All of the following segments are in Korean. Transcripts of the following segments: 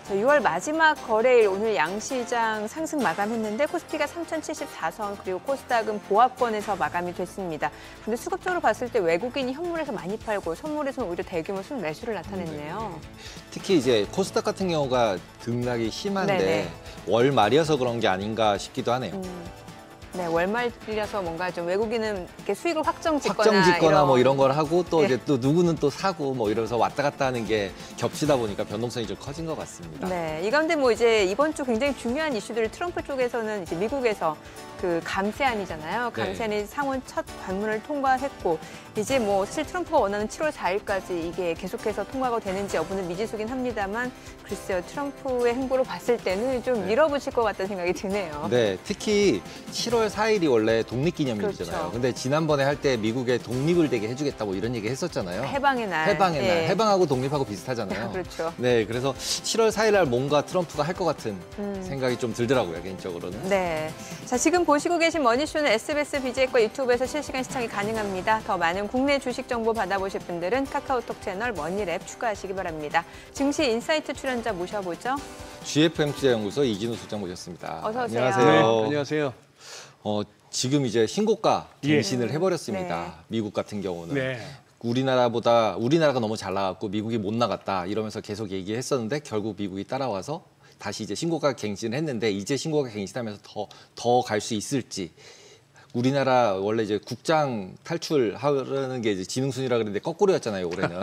자, 6월 마지막 거래일 오늘 양시장 상승 마감했는데 코스피가 3,074선 그리고 코스닥은 보합권에서 마감이 됐습니다. 근데 수급적으로 봤을 때 외국인이 현물에서 많이 팔고 선물에서는 오히려 대규모 순 매수를 나타냈네요. 특히 이제 코스닥 같은 경우가 등락이 심한데 네네. 월 말이어서 그런 게 아닌가 싶기도 하네요. 네, 월말이라서 뭔가 좀 외국인은 이렇게 수익을 확정 짓거나 뭐 이런 걸 하고 또 예. 이제 또 누구는 또 사고 뭐 이러면서 왔다 갔다 하는 게 겹치다 보니까 변동성이 좀 커진 것 같습니다. 네, 이 가운데 뭐 이제 이번 주 굉장히 중요한 이슈들 트럼프 쪽에서는 이제 미국에서 그 감세안이잖아요. 감세안이 상원 첫 관문을 통과했고 이제 뭐 사실 트럼프가 원하는 7월 4일까지 이게 계속해서 통과가 되는지 여부는 미지수긴 합니다만 글쎄요, 트럼프의 행보로 봤을 때는 좀 밀어붙일 것 같다는 생각이 드네요. 네, 특히 7월 4일이 원래 독립기념일이잖아요. 그렇죠. 근데 지난번에 할 때 미국에 독립을 되게 해주겠다고 이런 얘기 했었잖아요. 해방의 날. 해방의 날. 예. 해방하고 독립하고 비슷하잖아요. 그렇죠. 네, 그래서 7월 4일 날 뭔가 트럼프가 할 것 같은 생각이 좀 들더라고요, 개인적으로는. 네. 자, 지금 보시고 계신 머니쇼는 SBS BJ과 유튜브에서 실시간 시청이 가능합니다. 더 많은 국내 주식 정보 받아보실 분들은 카카오톡 채널 머니랩 추가하시기 바랍니다. 증시 인사이트 출연자 모셔보죠. GFM 투자연구소 이진우 소장 모셨습니다. 어서 오세요. 안녕하세요. 네, 안녕하세요. 지금 이제 신고가 예. 갱신을 해버렸습니다. 네. 미국 같은 경우는. 네. 우리나라가 너무 잘 나갔고 미국이 못 나갔다 이러면서 계속 얘기했었는데 결국 미국이 따라와서 다시 이제 신고가 갱신을 했는데 이제 신고가 갱신하면서 더 갈 수 있을지. 우리나라 원래 이제 국장 탈출하는 게 이제 지능순이라 그랬는데 거꾸로였잖아요, 올해는.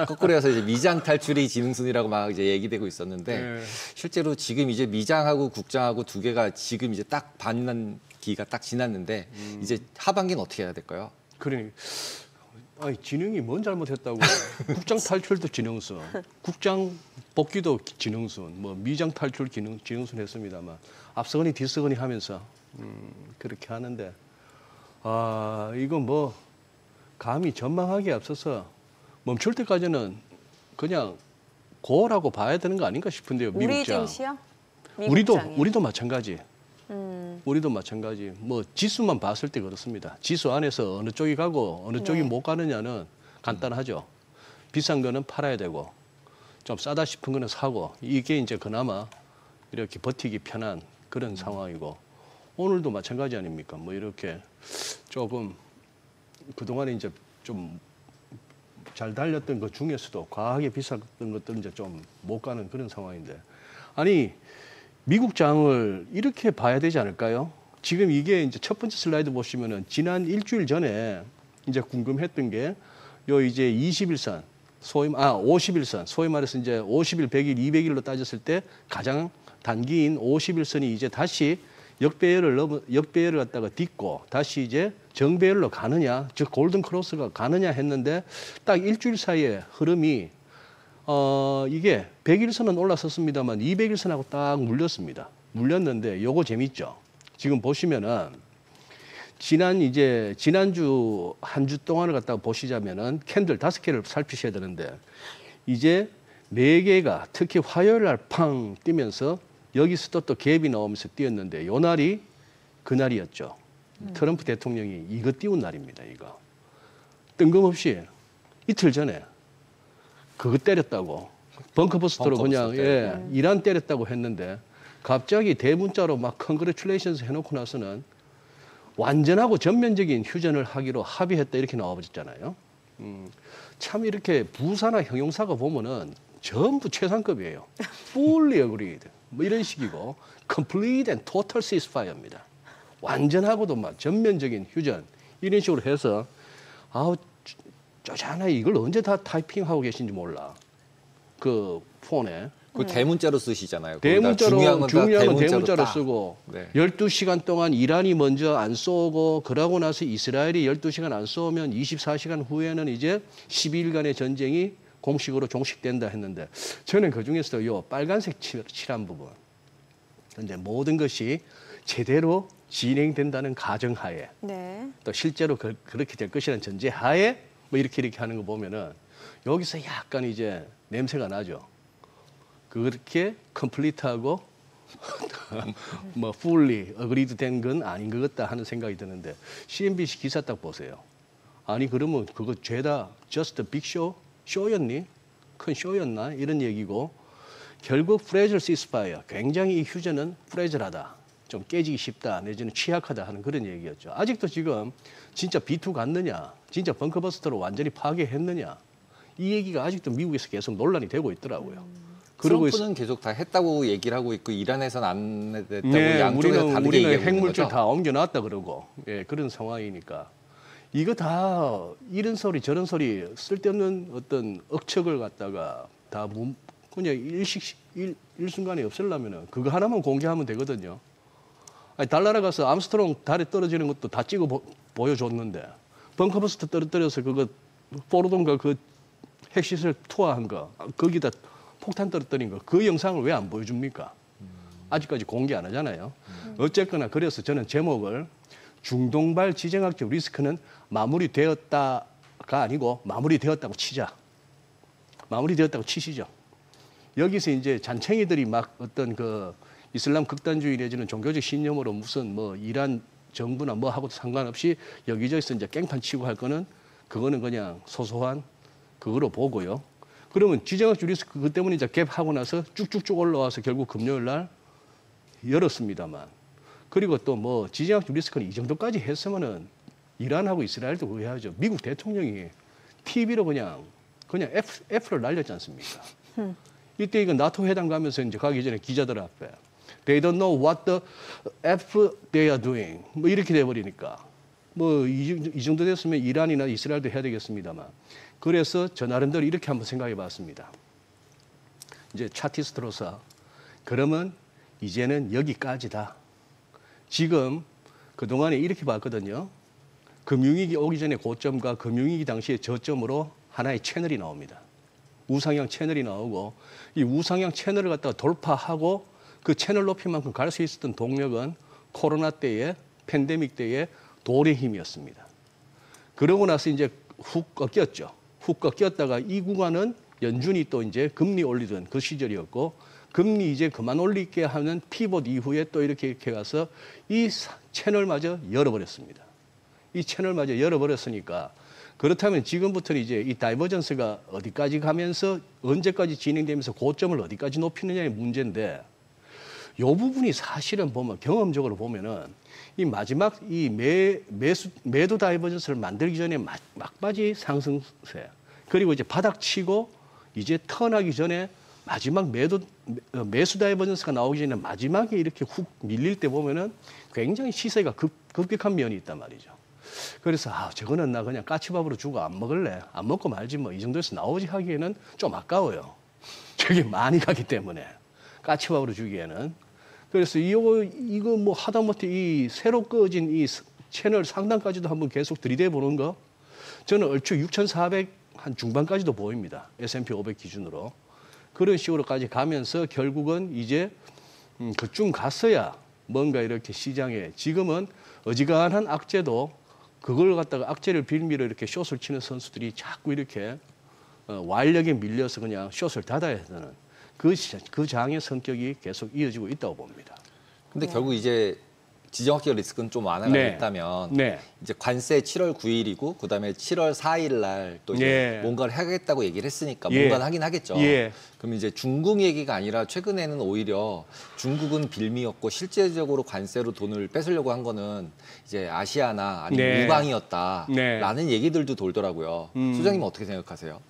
거꾸로여서 이제 미장 탈출이 지능순이라고 막 이제 얘기되고 있었는데 네. 실제로 지금 이제 미장하고 국장하고 두 개가 지금 이제 딱 반기가 딱 지났는데 이제 하반기는 어떻게 해야 될까요? 그러니 아니, 지능이 뭔 잘못했다고. 국장 탈출도 지능순, 국장 복귀도 지능순, 뭐 미장 탈출 지능순 했습니다만 앞서거니 뒤서거니 하면서 그렇게 하는데 이건 뭐 감히 전망하기에 앞서서 멈출 때까지는 그냥 고라고 봐야 되는 거 아닌가 싶은데요. 우리 미국장. 증시요? 미국장이요? 우리도 마찬가지. 우리도 마찬가지. 뭐 지수만 봤을 때 그렇습니다. 지수 안에서 어느 쪽이 가고 어느 쪽이 네. 못 가느냐는 간단하죠. 비싼 거는 팔아야 되고 좀 싸다 싶은 거는 사고 이게 이제 그나마 이렇게 버티기 편한 그런 상황이고 오늘도 마찬가지 아닙니까? 뭐 이렇게 조금 그동안에 이제 좀 잘 달렸던 것 중에서도 과하게 비쌌던 것들은 이제 좀 못 가는 그런 상황인데 아니 미국장을 이렇게 봐야 되지 않을까요? 지금 이게 이제 첫 번째 슬라이드 보시면은 지난 일주일 전에 이제 궁금했던 게 요 이제 21선 50일선 소위 말해서 이제 50일, 100일, 200일로 따졌을 때 가장 단기인 50일선이 이제 다시 역배열을 갖다가 딛고 다시 이제 정배열로 가느냐, 즉 골든 크로스가 가느냐 했는데 딱 일주일 사이에 흐름이 이게 100일선은 올라섰습니다만 200일선하고 딱 물렸습니다. 물렸는데 요거 재밌죠. 지금 보시면은 지난주 한 주 동안을 갖다가 보시자면은 캔들 5개를 살피셔야 되는데 이제 4개가 특히 화요일 날 팡 뛰면서 여기서도 또 갭이 나오면서 뛰었는데 요 날이 그 날이었죠. 트럼프 대통령이 이거 띄운 날입니다. 이거 뜬금없이 이틀 전에 그거 때렸다고 벙커버스터로 그냥 이란 때렸다고 했는데 갑자기 대문자로 막 컨그레츄레이션스 해놓고 나서는 완전하고 전면적인 휴전을 하기로 합의했다 이렇게 나와버렸잖아요. 참 이렇게 부사나 형용사가 보면은 전부 최상급이에요. Fully agreed. 뭐 이런 식이고 complete and total ceasefire입니다. 완전하고도 막 전면적인 휴전 이런 식으로 해서 쪼잔하게 이걸 언제 다 타이핑하고 계신지 몰라. 그 폰에. 그 대문자로 쓰시잖아요. 중요한 건 대문자로 딱. 쓰고 네. 12시간 동안 이란이 먼저 안 쏘고 그러고 나서 이스라엘이 12시간 안 쏘면 24시간 후에는 이제 12일간의 전쟁이 공식으로 종식된다 했는데 저는 그중에서도 요 빨간색 칠한 부분 근데 모든 것이 제대로 진행된다는 가정하에 네. 또 실제로 그렇게 될 것이라는 전제하에 뭐 이렇게 하는 거 보면은 여기서 약간 이제 냄새가 나죠. 그렇게 컴플리트하고 뭐 fully agreed 된 건 아닌 것 같다 하는 생각이 드는데 CNBC 기사 딱 보세요. 아니 그러면 그거 죄다 just a big show? 쇼였니? 큰 쇼였나? 이런 얘기고 결국 프레절 시스파이어, 굉장히 이 휴전은 프레절하다, 좀 깨지기 쉽다, 내지는 취약하다 하는 그런 얘기였죠. 아직도 지금 진짜 B2 갔느냐, 진짜 벙커버스터로 완전히 파괴했느냐, 이 얘기가 아직도 미국에서 계속 논란이 되고 있더라고요. 그러고 트럼프는 계속 다 했다고 얘기를 하고 있고 이란에서는 안 했다고 네, 양쪽에서 다르게 우리는 얘기하고 있는 핵물질 거죠. 다 옮겨놨다 그러고, 예, 그런 상황이니까 이거 다 이런 소리 저런 소리 쓸데없는 어떤 억측을 갖다가 다 그냥 일순간에 없애려면 그거 하나만 공개하면 되거든요. 아니, 달 날아가서 암스트롱 달에 떨어지는 것도 다 찍어 보여줬는데 벙커버스터 떨어뜨려서 그거 포르돈가 그 핵시설 투하한 거 거기다 폭탄 떨어뜨린 거 그 영상을 왜 안 보여줍니까? 아직까지 공개 안 하잖아요. 어쨌거나 그래서 저는 제목을 중동발 지정학적 리스크는 마무리되었다가 아니고 마무리되었다고 치자. 마무리되었다고 치시죠. 여기서 이제 잔챙이들이 막 어떤 그 이슬람 극단주의 내지는 종교적 신념으로 무슨 뭐 이란 정부나 뭐 하고도 상관없이 여기저기서 이제 깽판 치고 할 거는 그거는 그냥 소소한 그거로 보고요. 그러면 지정학적 리스크 그것 때문에 이제 갭하고 나서 쭉쭉쭉 올라와서 결국 금요일 날 열었습니다만. 그리고 또 뭐 지정학적 리스크는 이 정도까지 했으면은 이란하고 이스라엘도 그거 해야죠. 미국 대통령이 TV로 그냥 F를 날렸지 않습니까? 이때 이거 나토 회담 가면서 이제 가기 전에 기자들 앞에 They don't know what the F they are doing. 뭐 이렇게 돼버리니까 뭐 이 정도 됐으면 이란이나 이스라엘도 해야 되겠습니다만. 그래서 저 나름대로 이렇게 한번 생각해 봤습니다. 이제 차티스트로서 그러면 이제는 여기까지다. 지금 그동안에 이렇게 봤거든요. 금융위기 오기 전에 고점과 금융위기 당시의 저점으로 하나의 채널이 나옵니다. 우상향 채널이 나오고 이 우상향 채널을 갖다가 돌파하고 그 채널 높이만큼 갈 수 있었던 동력은 코로나 때의 팬데믹 때의 돌의 힘이었습니다. 그러고 나서 이제 훅 꺾였죠. 훅 꺾였다가 이 구간은 연준이 또 이제 금리 올리던 그 시절이었고 금리 이제 그만 올리게 하는 피봇 이후에 또 이렇게 가서 이 채널마저 열어버렸습니다. 이 채널마저 열어버렸으니까 그렇다면 지금부터는 이제 이 다이버전스가 어디까지 가면서 언제까지 진행되면서 고점을 어디까지 높이느냐의 문제인데 이 부분이 사실은 보면 경험적으로 보면은 이 마지막 이 매도 다이버전스를 만들기 전에 막바지 상승세 그리고 이제 바닥치고 이제 턴하기 전에 마지막 매수 다이버전스가 나오기 전에 마지막에 이렇게 훅 밀릴 때 보면은 굉장히 시세가 급격한 면이 있단 말이죠. 그래서 저거는 나 그냥 까치밥으로 주고 안 먹을래. 안 먹고 말지 뭐 이 정도에서 나오지 하기에는 좀 아까워요. 저게 많이 가기 때문에 까치밥으로 주기에는. 그래서 이거 뭐 하다못해 이 새로 꺼진 이 채널 상단까지도 한번 계속 들이대 보는 거 저는 얼추 6,400 한 중반까지도 보입니다. S&P 500 기준으로. 그런 식으로까지 가면서 결국은 이제 그쯤 갔어야 뭔가 이렇게 시장에 지금은 어지간한 악재도 그걸 갖다가 악재를 빌미로 이렇게 숏을 치는 선수들이 자꾸 이렇게 완력에 밀려서 그냥 숏을 닫아야 되는 그 장의 성격이 계속 이어지고 있다고 봅니다. 근데 결국 이제 지정학적 리스크는 좀 완화가 됐다면 이제 관세 7월 9일이고 그다음에 7월 4일 날 또 이제 뭔가를 하겠다고 얘기를 했으니까 뭔가는 하긴 하겠죠. 그럼 이제 중국 얘기가 아니라 최근에는 오히려 중국은 빌미였고 실제적으로 관세로 돈을 뺏으려고 한 거는 이제 아시아나 아니면 우방이었다라는 얘기들도 돌더라고요. 소장님은 어떻게 생각하세요?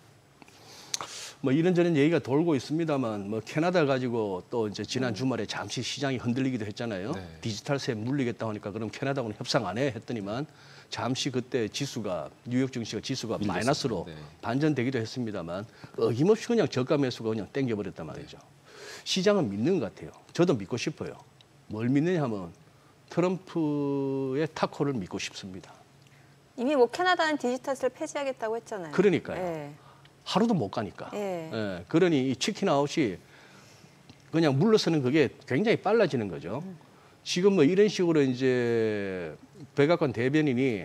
뭐 이런저런 얘기가 돌고 있습니다만 뭐 캐나다 가지고 또 이제 지난 주말에 잠시 시장이 흔들리기도 했잖아요. 디지털세 물리겠다 하니까 그럼 캐나다하고는 협상 안 해 했더니만 잠시 그때 지수가 뉴욕 증시가 지수가 마이너스로 반전되기도 했습니다만 어김없이 그냥 저가 매수가 그냥 땡겨버렸단 말이죠. 시장은 믿는 것 같아요. 저도 믿고 싶어요. 뭘 믿느냐 하면 트럼프의 타코를 믿고 싶습니다. 이미 뭐 캐나다는 디지털세를 폐지하겠다고 했잖아요. 그러니까요. 하루도 못 가니까. 그러니 이 치킨 아웃이 그냥 물러서는 그게 굉장히 빨라지는 거죠. 지금 뭐 이런 식으로 이제 백악관 대변인이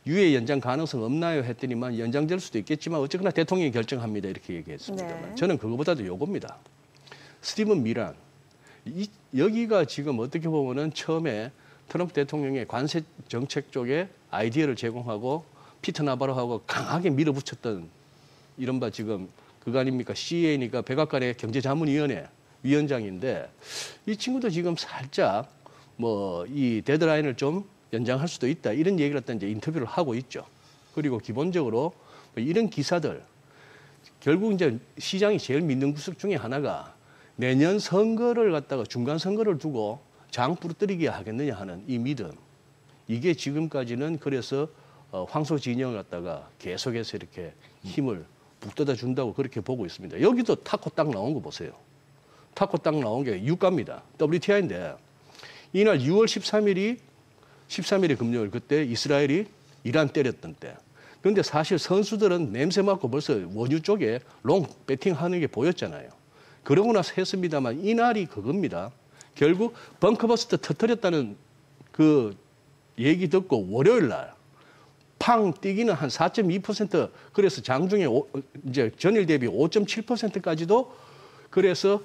유예 연장 가능성 없나요 했더니만 연장될 수도 있겠지만 어쨌거나 대통령이 결정합니다 이렇게 얘기했습니다만 저는 그거보다도 요겁니다. 스티븐 미란 여기가 지금 어떻게 보면은 처음에 트럼프 대통령의 관세 정책 쪽에 아이디어를 제공하고 피터 나바로하고 강하게 밀어붙였던 이른바 지금 그거 아닙니까? CA니까 백악관의 경제자문위원회 위원장인데 이 친구도 지금 살짝 뭐 이 데드라인을 좀 연장할 수도 있다 이런 얘기를 갖다 이제 인터뷰를 하고 있죠. 그리고 기본적으로 뭐 이런 기사들 결국 이제 시장이 제일 믿는 구석 중에 하나가 내년 선거를 갖다가 중간 선거를 두고 장 부러뜨리게 하겠느냐 하는 이 믿음. 이게 지금까지는 그래서 황소 진영을 갖다가 계속해서 이렇게 힘을 북돋아 준다고 그렇게 보고 있습니다. 여기도 타코 딱 나온 거 보세요. 타코 딱 나온 게 유가입니다. WTI인데 이날 6월 13일이 금요일 그때 이스라엘이 이란 때렸던 때. 그런데 사실 선수들은 냄새 맡고 벌써 원유 쪽에 롱 배팅하는 게 보였잖아요. 그러고 나서 했습니다만 이날이 그겁니다. 결국 벙커버스터 터뜨렸다는 그 얘기 듣고 월요일 날 팡 뛰기는 한 4.2% 그래서 장중에 이제 전일 대비 5.7%까지도 그래서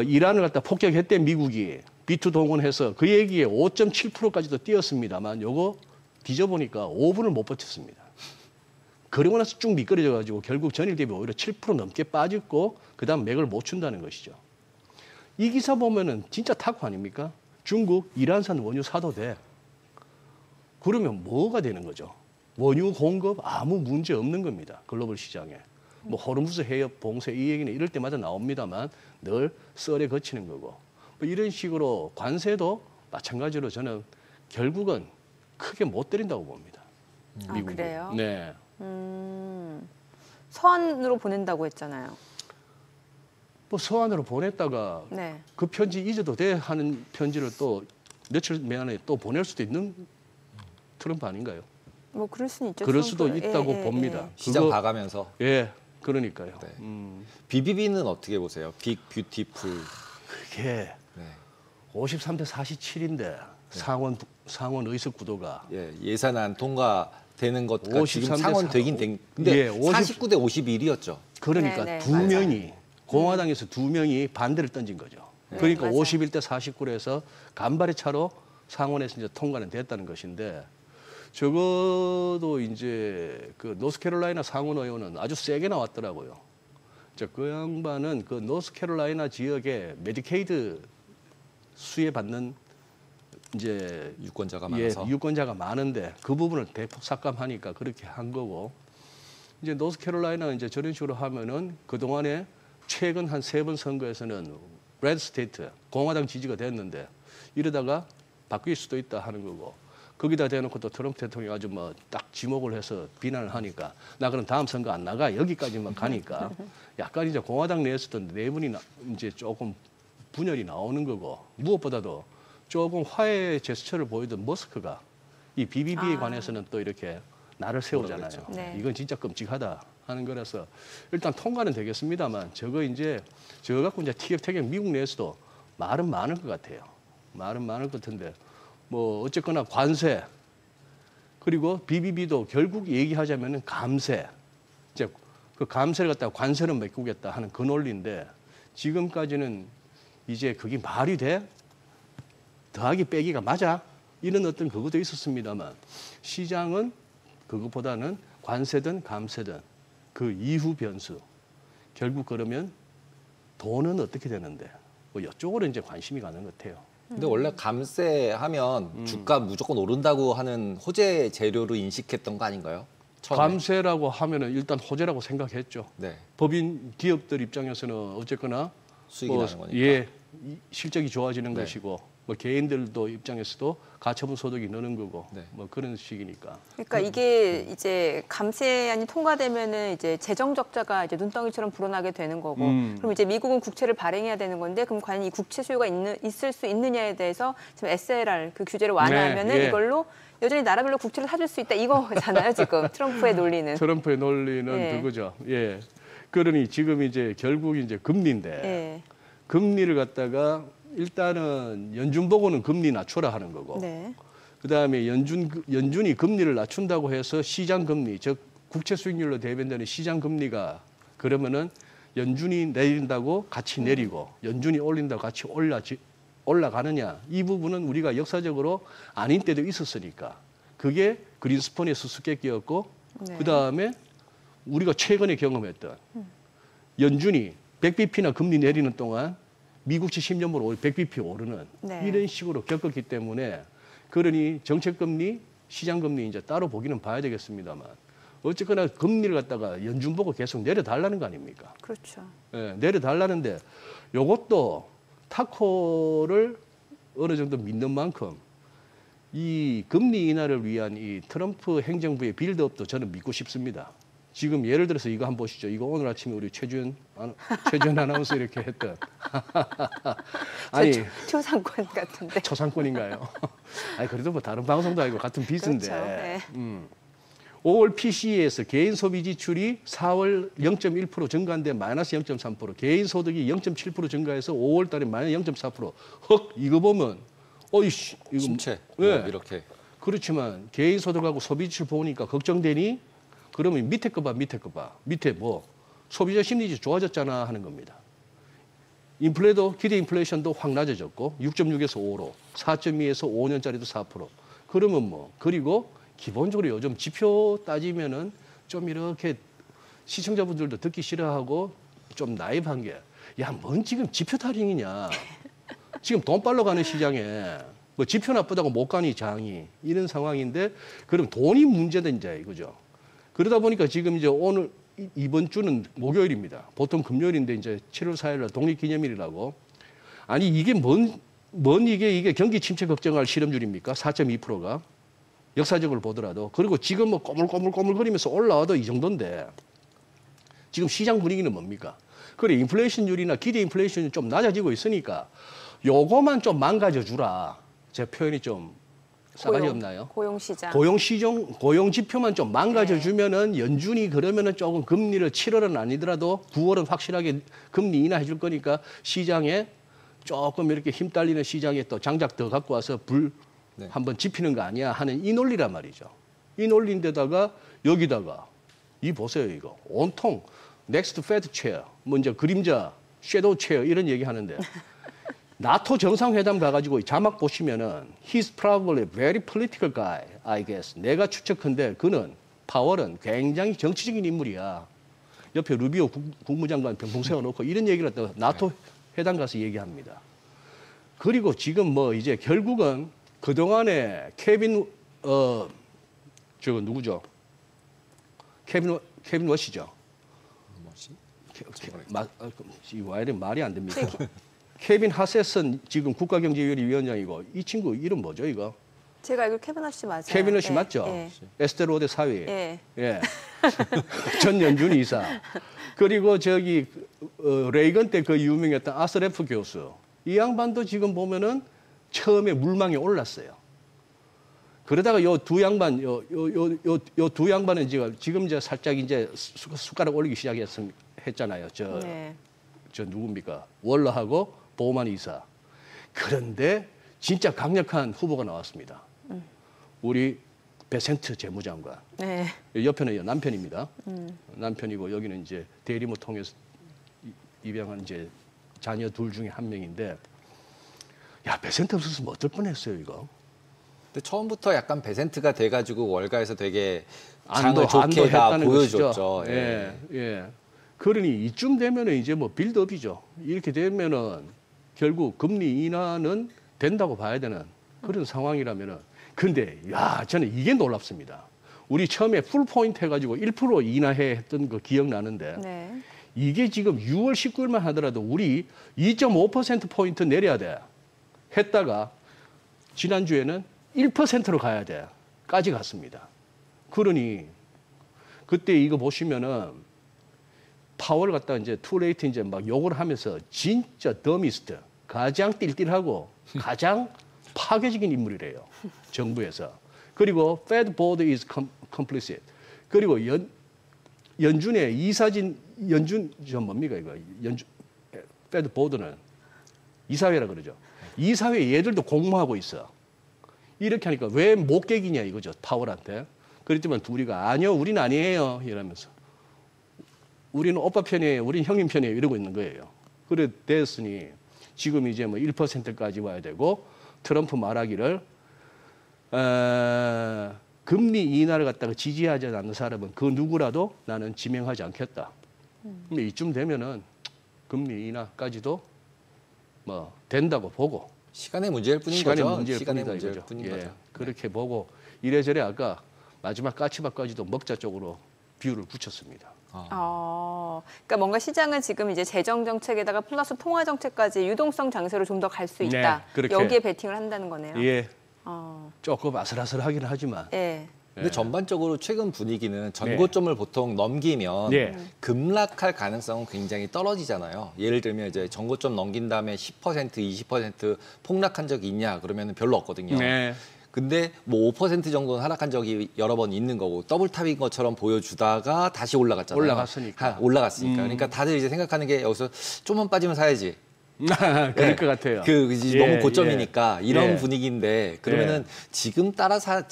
이란을 갖다 폭격했대 미국이 B2 동원해서 그 얘기에 5.7%까지도 뛰었습니다만 요거 뒤져보니까 5분을 못 버텼습니다. 그러고 나서 쭉 미끄러져 가지고 결국 전일 대비 오히려 7% 넘게 빠졌고 그다음 맥을 못 춘다는 것이죠. 이 기사 보면은 진짜 타코 아닙니까? 중국 이란산 원유 사도 돼. 그러면 뭐가 되는 거죠? 원유 공급 아무 문제 없는 겁니다. 글로벌 시장에. 뭐 호르무즈 해협 봉쇄 이 얘기는 이럴 때마다 나옵니다만 늘 썰에 거치는 거고. 뭐 이런 식으로 관세도 마찬가지로 저는 결국은 크게 못 때린다고 봅니다. 미국은. 그래요? 네. 서한으로 보낸다고 했잖아요. 뭐 서한으로 보냈다가 네. 그 편지 잊어도 돼 하는 편지를 또 며칠 만에 또 보낼 수도 있는 트럼프 아닌가요? 뭐 그럴 수는 있죠. 그럴 수도 트럼프. 있다고 봅니다. 시장 그거- 봐가면서. 예, 그러니까요. 네. BBB는 어떻게 보세요? 빅 뷰티풀. 그게 네. 53대 47인데 상원 의석 구도가 예산안 통과되는 것과 지금 53대 상원 되긴 된. 근데 예, 49대 51이었죠. 그러니까 네, 네, 두 명이 공화당에서 두 명이 반대를 던진 거죠. 그러니까 맞아요. 51대 49에서 간발의 차로 상원에서 이제 통과는 됐다는 것인데 적어도 이제 그 노스캐롤라이나 상원 의원은 아주 세게 나왔더라고요. 그 양반은 그 노스캐롤라이나 지역에 메디케이드 수혜 받는 이제 유권자가 많아서. 유권자가 많은데 그 부분을 대폭 삭감하니까 그렇게 한 거고 이제 노스캐롤라이나 이제 저런 식으로 하면은 그 동안에 최근 한 3번 선거에서는 레드 스테이트 공화당 지지가 됐는데 이러다가 바뀔 수도 있다 하는 거고 거기다 대놓고 또 트럼프 대통령이 아주 뭐 딱 지목을 해서 비난을 하니까 나 그럼 다음 선거 안 나가 여기까지만 가니까 약간 이제 공화당 내에서도 내분이 이제 조금 분열이 나오는 거고 무엇보다도 조금 화해 제스처를 보이던 머스크가 이 BBB에 관해서는 또 이렇게 나를 세우잖아요. 그렇죠. 네. 이건 진짜 끔찍하다 하는 거라서 일단 통과는 되겠습니다만 저거 갖고 이제 티격태격 미국 내에서도 말은 많을 것 같아요. 말은 많을 것 같은데 뭐 어쨌거나 관세 그리고 BBB도 결국 얘기하자면은 감세 이제 그 감세를 갖다가 관세로 메꾸겠다 하는 그 논리인데 지금까지는 이제 그게 말이 돼? 더하기 빼기가 맞아? 이런 어떤 그것도 있었습니다만 시장은 그것보다는 관세든 감세든 그 이후 변수 결국 그러면 돈은 어떻게 되는데 뭐 이쪽으로 이제 관심이 가는 것 같아요. 근데 원래 감세하면 주가 무조건 오른다고 하는 호재 재료로 인식했던 거 아닌가요? 처음에. 감세라고 하면은 일단 호재라고 생각했죠. 네. 법인 기업들 입장에서는 어쨌거나 수익이 나는 거니까. 실적이 좋아지는 네. 것이고 뭐 개인들도 입장에서도 가처분 소득이 느는 거고 네. 뭐 그런 식이니까. 그러니까 이게 이제 감세안이 통과되면은 이제 재정 적자가 이제 눈덩이처럼 불어나게 되는 거고, 그럼 이제 미국은 국채를 발행해야 되는 건데, 그럼 과연 이 국채 수요가 있을 수 있느냐에 대해서 지금 SLR 그 규제를 완화하면은 네, 예. 이걸로 여전히 나라별로 국채를 사줄 수 있다 이거잖아요 지금 트럼프의 논리는. 트럼프의 논리는 예. 그거죠. 예. 그러니 지금 이제 결국 이제 금리인데 예. 금리를 갖다가 일단은 연준 보고는 금리 낮춰라 하는 거고. 네. 그다음에 연준이 금리를 낮춘다고 해서 시장 금리, 즉 국채 수익률로 대변되는 시장 금리가 그러면은 연준이 내린다고 같이 내리고 연준이 올린다고 같이 올라가느냐 이 부분은 우리가 역사적으로 아닌 때도 있었으니까 그게 그린스펀의 수수께끼였고 네. 그다음에 우리가 최근에 경험했던 연준이 100bp나 금리 내리는 동안 미국치 10년물 100bp 오르는 네. 이런 식으로 겪었기 때문에 그러니 정책금리, 시장금리 이제 따로 보기는 봐야 되겠습니다만 어쨌거나 금리를 갖다가 연준 보고 계속 내려달라는 거 아닙니까? 그렇죠. 예, 내려달라는데 요것도 타코를 어느 정도 믿는 만큼 이 금리 인하를 위한 이 트럼프 행정부의 빌드업도 저는 믿고 싶습니다. 지금 예를 들어서 이거 한번 보시죠. 이거 오늘 아침에 우리 최주현 아나운서 이렇게 했던 아니 초상권 같은데. 초상권인가요? 아니 그래도 뭐 다른 방송도 아니고 같은 비즈인데. 그렇죠. 네. 5월 PCE에서 개인 소비 지출이 4월 0.1% 증가한데 마이너스 0.3%, 개인 소득이 0.7% 증가해서 5월 달에 마이너스 0.4%. 헉 이거 보면 어이씨 이거 침체 네. 이렇게. 그렇지만 개인 소득하고 소비 지출 보니까 걱정되니 그러면 밑에 거 봐, 밑에 거 봐. 밑에 뭐 소비자 심리지 좋아졌잖아 하는 겁니다. 인플레도 기대 인플레이션도 확 낮아졌고 6.6에서 5로 4.2에서 5년짜리도 4%. 그러면 뭐 그리고 기본적으로 요즘 지표 따지면은 좀 이렇게 시청자분들도 듣기 싫어하고 좀 나이브한 게 야, 뭔 지금 지표 타령이냐. 지금 돈 빨러 가는 시장에 뭐 지표 나쁘다고 못 가니 장이 이런 상황인데 그럼 돈이 문제다 이제 이거죠. 그러다 보니까 지금 이제 오늘 이번 주는 목요일입니다. 보통 금요일인데 이제 7월 4일 날 독립기념일이라고. 아니 이게 뭔 이게 경기 침체 걱정할 실업률입니까? 4.2%가. 역사적으로 보더라도. 그리고 지금 뭐 꼬물꼬물거리면서 올라와도 이 정도인데 지금 시장 분위기는 뭡니까? 그래 인플레이션율이나 기대 인플레이션이 좀 낮아지고 있으니까 요거만 좀 망가져 주라. 제 표현이 좀 싸가지 없나요? 고용시장. 고용 지표만 좀 망가져 주면은 연준이 그러면은 조금 금리를 7월은 아니더라도 9월은 확실하게 금리 인하해 줄 거니까 시장에 조금 이렇게 힘 딸리는 시장에 또 장작 더 갖고 와서 불 네. 한번 지피는 거 아니야 하는 이 논리란 말이죠. 이 논리인데다가 여기다가 이 보세요 이거 온통 넥스트 페드 체어 먼저 그림자 섀도우 체어 이런 얘기 하는데 나토 정상회담 가가지고 자막 보시면은 he's probably very political guy, I guess. 내가 추측한데 그는 파월은 굉장히 정치적인 인물이야. 옆에 루비오 국무장관 병풍 세워놓고 이런 얘기를 또 나토 회담 가서 얘기합니다. 그리고 지금 뭐 이제 결국은 그동안에 케빈 저거 누구죠? 케빈 워시죠. 왜 이래 말이 안 됩니까? 케빈 하세슨 지금 국가경제위원장이고 이 친구 이름 뭐죠 이거? 제가 알기로 케빈 씨 맞아요. 케빈 씨 네. 맞죠? 네. 에스테로데 사위. 예. 예. 전연준 이사. 그리고 저기 레이건 때 그 유명했던 아스레프 교수. 이 양반도 지금 보면은 처음에 물망에 올랐어요. 그러다가 요 두 양반, 요 두 양반은 지금 이제 살짝 이제 숟가락 올리기 시작했잖아요. 저 누굽니까? 월러하고 보만 이사. 그런데 진짜 강력한 후보가 나왔습니다. 우리 베센트 재무장관. 네. 옆에는 남편입니다. 남편이고 여기는 이제 대리모 통해서 입양한 이제 자녀 둘 중에 한 명인데, 야 베센트 없었으면 어떨 뻔했어요 이거. 근데 처음부터 약간 베센트가 돼가지고 월가에서 되게 안도 장을 좋게 다 했다는 보여줬죠. 것이죠. 예. 그러니 이쯤 되면은 이제 뭐 빌드업이죠. 이렇게 되면은 결국 금리 인하는 된다고 봐야 되는 그런 상황이라면은. 근데 야 저는 이게 놀랍습니다. 우리 처음에 풀 포인트 해가지고 1% 인하해 했던 거 기억나는데 네. 이게 지금 6월 19일만 하더라도 우리 2.5% 포인트 내려야 돼. 했다가 지난주에는 1%로 가야 돼. 까지 갔습니다. 그러니 그때 이거 보시면은 파월 갖다 이제 투레이트 이제 막 욕을 하면서 진짜 더미스트 가장 띨띨하고 가장 파괴적인 인물이래요. 정부에서. 그리고 Fed board is complicit. 그리고 연준의 이사진 연준 저 뭡니까 이거 연준 Fed board는 이사회라 그러죠. 이사회 얘들도 공모하고 있어. 이렇게 하니까 왜 못 깨기냐 이거죠. 파월한테. 그랬지만 둘이가 아니요 우리는 아니에요 이러면서 우리는 오빠 편이에요. 우리는 형님 편이에요. 이러고 있는 거예요. 그래 됐으니 지금 이제 뭐 1%까지 와야 되고 트럼프 말하기를 금리 인하를 갖다가 지지하지 않는 사람은 그 누구라도 나는 지명하지 않겠다. 근데 이쯤 되면은 금리 인하까지도 뭐 된다고 보고 시간의 문제일 뿐인 시간의 거죠. 문제일 시간의 뿐이다 문제일 이거죠. 뿐인 예, 거죠. 그렇게 보고 이래저래 아까 마지막 까치밥까지도 먹자 쪽으로 비율을 붙였습니다. 그러니까 뭔가 시장은 지금 이제 재정 정책에다가 플러스 통화 정책까지 유동성 장세로 좀 더 갈 수 있다. 네, 그렇게. 여기에 베팅을 한다는 거네요. 예, 어, 조금 아슬아슬하긴 하지만 예. 근데 전반적으로 최근 분위기는 전고점을 보통 넘기면 네. 급락할 가능성은 굉장히 떨어지잖아요. 예를 들면 이제 전고점 넘긴 다음에 10%, 20% 폭락한 적이 있냐 그러면 별로 없거든요. 네. 근데 뭐 5% 정도는 하락한 적이 여러 번 있는 거고 더블탑인 것처럼 보여주다가 다시 올라갔잖아요. 올라갔으니까. 그러니까 다들 이제 생각하는 게 여기서 좀만 빠지면 사야지. 그럴 네. 것 같아요. 이제 예, 너무 고점이니까 예. 이런 예. 분위기인데 그러면은 지금 따라서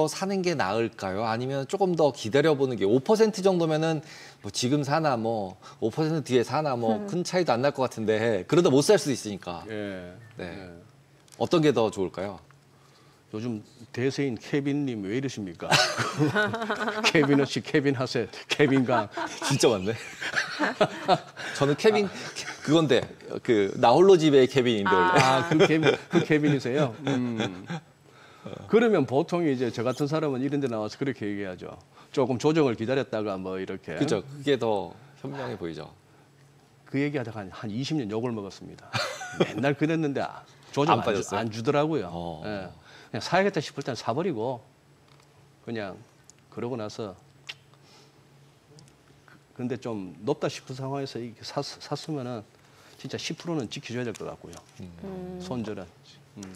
사는 게 나을까요? 아니면 조금 더 기다려보는 게 5% 정도면은 뭐 지금 사나 뭐 5% 뒤에 사나 뭐 큰 차이도 안 날 것 같은데 그러다 못 살 수도 있으니까 예. 네. 예. 어떤 게 더 좋을까요? 요즘 대세인 케빈님 왜 이러십니까? 케빈 씨, 케빈 하세, 케빈강. 진짜 많네. 저는 케빈 그건데 그 나홀로 집의 케빈인데 원래. 아, 그 케빈이세요? 그러면 보통 이제 저 같은 사람은 이런 데 나와서 그렇게 얘기하죠. 조금 조정을 기다렸다가 뭐 이렇게. 그죠? 그게 더 현명해 보이죠. 그 얘기하다가 한 20년 욕을 먹었습니다. 맨날 그랬는데 조정 안 빠졌어요? 안 주더라고요. 어. 예. 그냥 사야겠다 싶을 때는 사버리고 그냥 그러고 나서 근데 좀 높다 싶은 상황에서 이렇게 샀으면은 진짜 10%는 지켜줘야 될 것 같고요. 손절은.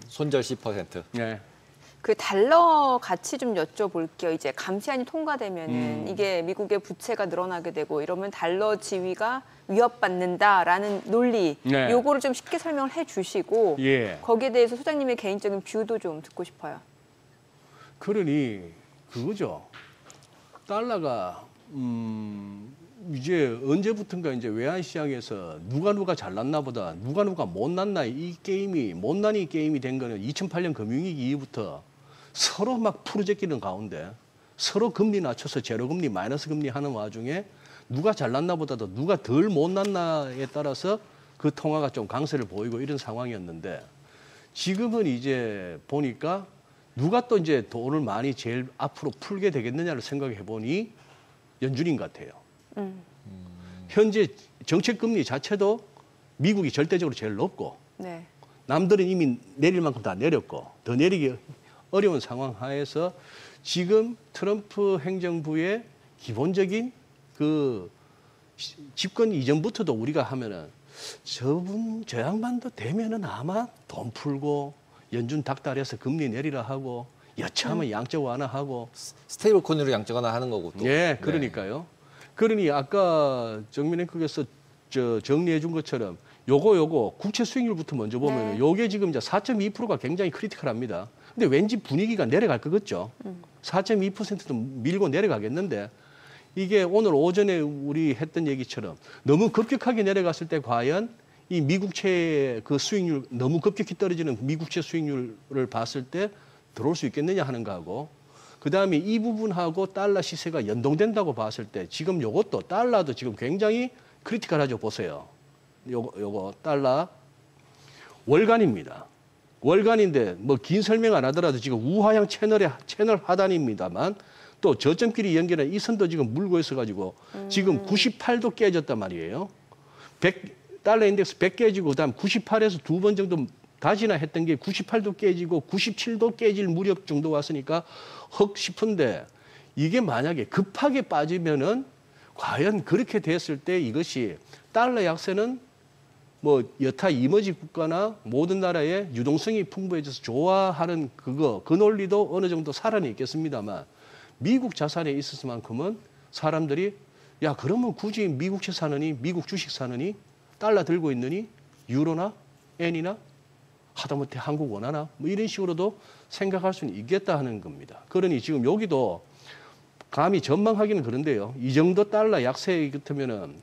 손절 10%. 네. 그 달러 가치 좀 여쭤볼게요. 이제 감세안이 통과되면은 이게 미국의 부채가 늘어나게 되고 이러면 달러 지위가 위협받는다라는 논리, 네. 요거를 좀 쉽게 설명을 해주시고 예. 거기에 대해서 소장님의 개인적인 뷰도 좀 듣고 싶어요. 그러니 그거죠. 달러가 이제 언제부턴가 이제 외환 시장에서 누가 잘났나 보다 누가 못났나 이 게임이 못난이 게임이 된 거는 2008년 금융위기 이후부터 서로 막 풀어제끼는 가운데 서로 금리 낮춰서 제로금리 마이너스 금리 하는 와중에 누가 잘났나 보다도 누가 덜 못났나에 따라서 그 통화가 좀 강세를 보이고 이런 상황이었는데 지금은 이제 보니까 누가 또 이제 돈을 많이 제일 앞으로 풀게 되겠느냐를 생각해 보니 연준인 것 같아요. 현재 정책 금리 자체도 미국이 절대적으로 제일 높고 네. 남들은 이미 내릴 만큼 다 내렸고 더 내리기 어려운 상황 하에서 지금 트럼프 행정부의 기본적인 그 집권 이전부터도 우리가 하면은 저 양반도 되면은 아마 돈 풀고 연준 닥달해서 금리 내리라 하고 여차하면 양적 완화하고 스테이블 코인으로 양적 완화 하는 거고 또. 예, 그러니까요. 그러니 아까 정민 앵커께서 정리해 준 것처럼 요거 국채 수익률부터 먼저 보면은 네. 요게 지금 이제 4.2%가 굉장히 크리티컬합니다. 근데 왠지 분위기가 내려갈 것 같죠. 4.2%도 밀고 내려가겠는데 이게 오늘 오전에 우리 했던 얘기처럼 너무 급격하게 내려갔을 때 과연 이 미국채의 그 수익률 너무 급격히 떨어지는 미국채 수익률을 봤을 때 들어올 수 있겠느냐 하는 거하고 그다음에 이 부분하고 달러 시세가 연동된다고 봤을 때 지금 요것도 달러도 지금 굉장히 크리티컬하죠. 보세요. 요거 달러 월간입니다. 월간인데 뭐 긴 설명 안 하더라도 지금 우하향 채널 하단입니다만 또 저점끼리 연결한 이 선도 지금 물고 있어가지고 지금 98도 깨졌단 말이에요. 달러 인덱스 100 깨지고 그다음 98에서 두 번 정도 다시나 했던 게 98도 깨지고 97도 깨질 무렵 정도 왔으니까 헉 싶은데 이게 만약에 급하게 빠지면은 과연 그렇게 됐을 때 이것이 달러 약세는 뭐 여타 이머지 국가나 모든 나라의 유동성이 풍부해져서 좋아하는 그 논리도 어느 정도 살아는 있겠습니다만 미국 자산에 있었만큼은 사람들이 야 그러면 굳이 미국채 사느니 미국 주식 사느니 달러 들고 있느니 유로나 엔이나 하다못해 한국 원화나 뭐 이런 식으로도 생각할 수는 있겠다 하는 겁니다. 그러니 지금 여기도 감히 전망하기는 그런데요. 이 정도 달러 약세 같으면은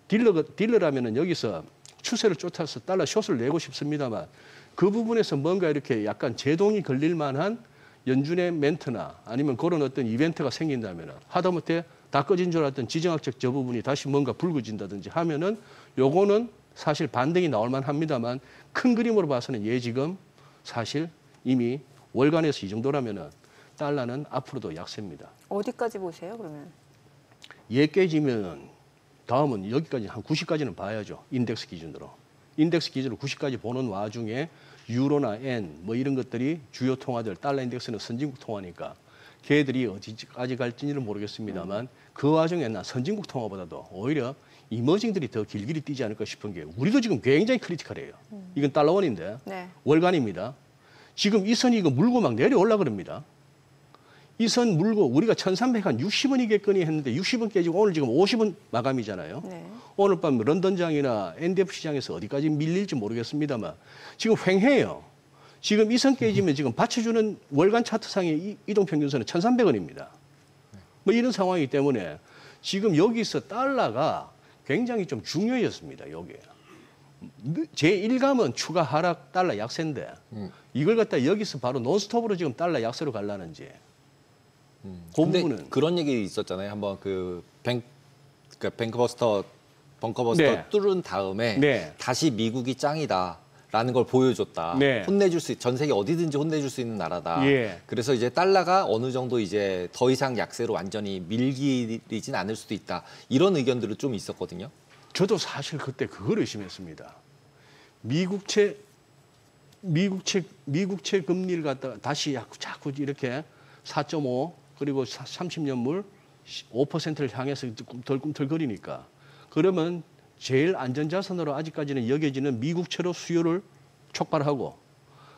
딜러라면은 여기서 추세를 쫓아서 달러 숏을 내고 싶습니다만 그 부분에서 뭔가 이렇게 약간 제동이 걸릴 만한 연준의 멘트나 아니면 그런 어떤 이벤트가 생긴다면은 하다못해 다 꺼진 줄 알았던 지정학적 저 부분이 다시 뭔가 불거진다든지 하면은 요거는 사실 반등이 나올 만합니다만 큰 그림으로 봐서는 지금 사실 이미 월간에서 이 정도라면은 달러는 앞으로도 약세입니다. 어디까지 보세요, 그러면? 깨지면 다음은 여기까지 한 90까지는 봐야죠. 인덱스 기준으로. 인덱스 기준으로 90까지 보는 와중에 유로나 엔 뭐 이런 것들이 주요 통화들, 달러 인덱스는 선진국 통화니까 걔들이 어디까지 갈지는 모르겠습니다만 그 와중에 나 선진국 통화보다도 오히려 이머징들이 더 길길이 뛰지 않을까 싶은 게 우리도 지금 굉장히 크리티컬해요. 이건 달러원인데 네. 월간입니다. 지금 이 선이 이거 물고 막 내려올라 그럽니다. 이 선 물고 우리가 1,360원이겠거니 했는데 60원 깨지고 오늘 지금 50원 마감이잖아요. 네. 오늘 밤 런던장이나 NDF 시장에서 어디까지 밀릴지 모르겠습니다만 지금 횡해요. 지금 이 선 깨지면 지금 받쳐주는 월간 차트상의 이동평균선은 1,300원입니다. 뭐 이런 상황이기 때문에 지금 여기서 달러가 굉장히 좀 중요해졌습니다. 여기에. 제1감은 추가 하락 달러 약세인데 이걸 갖다 여기서 바로 논스톱으로 지금 달러 약세로 갈라는지 그 근데 부분은 그런 얘기 있었잖아요. 한번 벙커버스터 네. 뚫은 다음에 네. 다시 미국이 짱이다라는 걸 보여줬다. 네. 전 세계 어디든지 혼내줄 수 있는 나라다. 예. 그래서 이제 달러가 어느 정도 이제 더 이상 약세로 완전히 밀리진 않을 수도 있다. 이런 의견들은 좀 있었거든요. 저도 사실 그때 그걸 의심했습니다. 미국채 금리를 갖다가 다시 자꾸 이렇게 4.5 그리고 30년물 5%를 향해서 꿈틀꿈틀거리니까 그러면 제일 안전자산으로 아직까지는 여겨지는 미국채로 수요를 촉발하고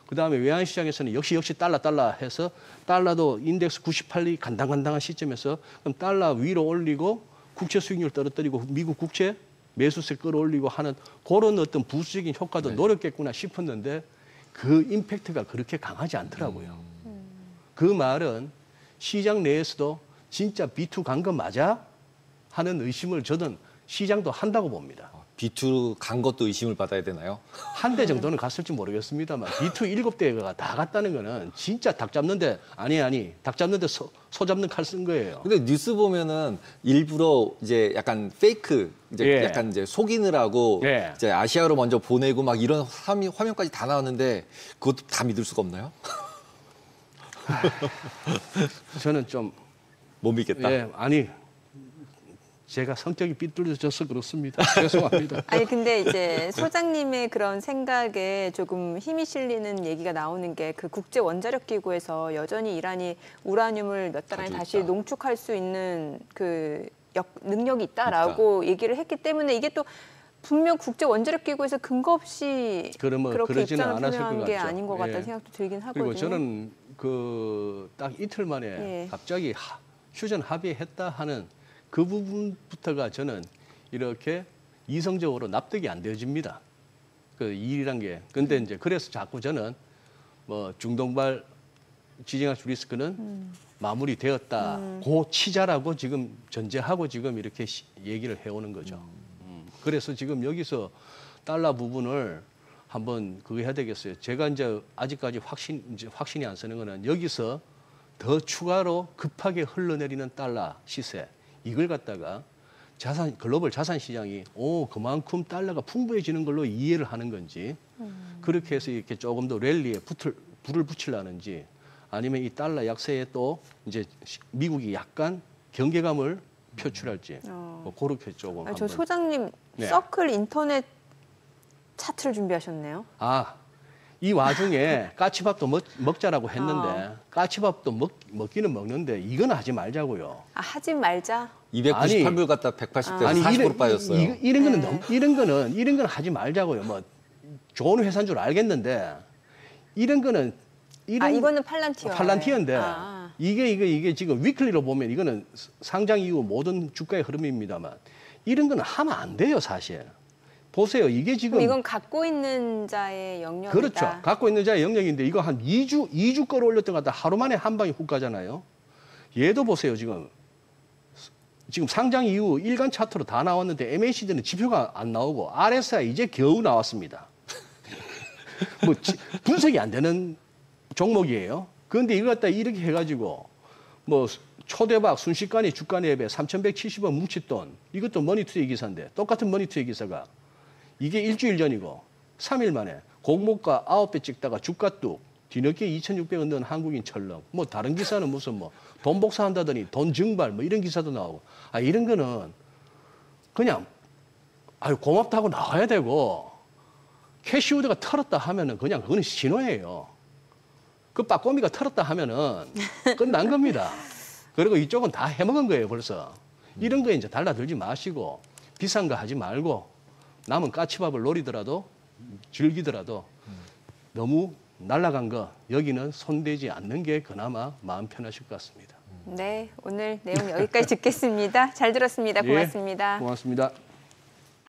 그다음에 외환시장에서는 역시 달러 해서 달러도 인덱스 98이 간당간당한 시점에서 그럼 달러 위로 올리고 국채 수익률 떨어뜨리고 미국 국채 매수세 끌어올리고 하는 그런 어떤 부수적인 효과도 노렸겠구나 싶었는데 그 임팩트가 그렇게 강하지 않더라고요. 그 말은 시장 내에서도 진짜 B2 간 거 맞아? 하는 의심을 저는 시장도 한다고 봅니다. B2 간 것도 의심을 받아야 되나요? 한 대 정도는 갔을지 모르겠습니다만 B2 7대가 다 갔다는 거는 진짜 닭 잡는데 닭 잡는데 소 잡는 칼 쓴 거예요. 근데 뉴스 보면은 일부러 이제 약간 페이크 이제 예. 약간 이제 속이느라고 예. 이제 아시아로 먼저 보내고 막 이런 화면까지 다 나왔는데 그것도 다 믿을 수가 없나요? 저는 좀 못 믿겠다. 제가 성격이 삐뚤어져서 그렇습니다. 죄송합니다. 아니 근데 이제 소장님의 그런 생각에 조금 힘이 실리는 얘기가 나오는 게 그 국제 원자력 기구에서 여전히 이란이 우라늄을 몇 달 안에 가지고 다시 있다. 농축할 수 있는 그 능력이 있다라고 얘기를 했기 때문에 이게 또 분명 국제 원자력 기구에서 근거 없이 그러면 그렇게 그러지는 입장을 않았을 표명한 것 게 같죠. 아닌 것 같다는 예. 생각도 들긴 하거든요. 그리고 저는 그 딱 이틀 만에 예. 갑자기 휴전 합의했다 하는 그 부분부터가 저는 이렇게 이성적으로 납득이 안 되어집니다. 그 일이란 게. 근데 이제 그래서 자꾸 저는 뭐 중동발 지정학적 리스크는 마무리되었다. 고 치자라고 지금 전제하고 지금 이렇게 얘기를 해오는 거죠. 그래서 지금 여기서 달러 부분을 한번 그거 해야 되겠어요. 제가 이제 아직까지 확신이 안 서는 거는 여기서 더 추가로 급하게 흘러내리는 달러 시세 이걸 갖다가 글로벌 자산 시장이 그만큼 달러가 풍부해지는 걸로 이해를 하는 건지 그렇게 해서 이렇게 조금 더 랠리에 불을 붙이려는지 아니면 이 달러 약세에 또 이제 미국이 약간 경계감을 표출할지 뭐 그렇게 조금 저 한번. 소장님 네. 서클 인터넷 차트를 준비하셨네요. 이 와중에 까치밥도 먹자라고 했는데 까치밥도 먹기는 먹는데 이건 하지 말자고요. 하지 말자. 298불 갔다 180대에서 아니 40% 빠졌어요. 이런 거는 하지 말자고요. 뭐 좋은 회사인 줄 알겠는데 이런 거는 이거는 팔란티어인데 이게 지금 위클리로 보면 이거는 상장 이후 모든 주가의 흐름입니다만 이런 거는 하면 안 돼요, 사실. 보세요. 이게 지금 이건 갖고 있는 자의 영역이다. 그렇죠. 갖고 있는 자의 영역인데 이거 한 2주 끌어올렸던 것 같다. 하루 만에 한 방에 훅 가잖아요. 얘도 보세요. 지금 상장 이후 일간 차트로 다 나왔는데 MACD는 지표가 안 나오고 RSI 이제 겨우 나왔습니다. 뭐 분석이 안 되는 종목이에요. 그런데 이거 갖다 이렇게 해가지고 뭐 초대박 순식간에 주가 내배 3,170원 뭉칫돈 이것도 머니투데이 기사인데 똑같은 머니투데이 기사가 이게 일주일 전이고 3일 만에 공모가 9배 찍다가 주가 뚝 뒤늦게 2,600원 넣은 한국인 철렁. 뭐 다른 기사는 무슨 뭐 돈 복사한다더니 돈 증발 뭐 이런 기사도 나오고. 아 이런 거는 그냥 아유 고맙다고 나와야 되고 캐시우드가 털었다 하면은 그냥 그거는 신호예요. 그 빠꼬미가 털었다 하면은 끝난 겁니다. 그리고 이쪽은 다 해먹은 거예요 벌써. 이런 거에 이제 달라들지 마시고 비싼 거 하지 말고 남은 까치밥을 노리더라도 즐기더라도 너무 날아간 거 여기는 손대지 않는 게 그나마 마음 편하실 것 같습니다. 네, 오늘 내용 여기까지 듣겠습니다. 잘 들었습니다. 고맙습니다. 예, 고맙습니다.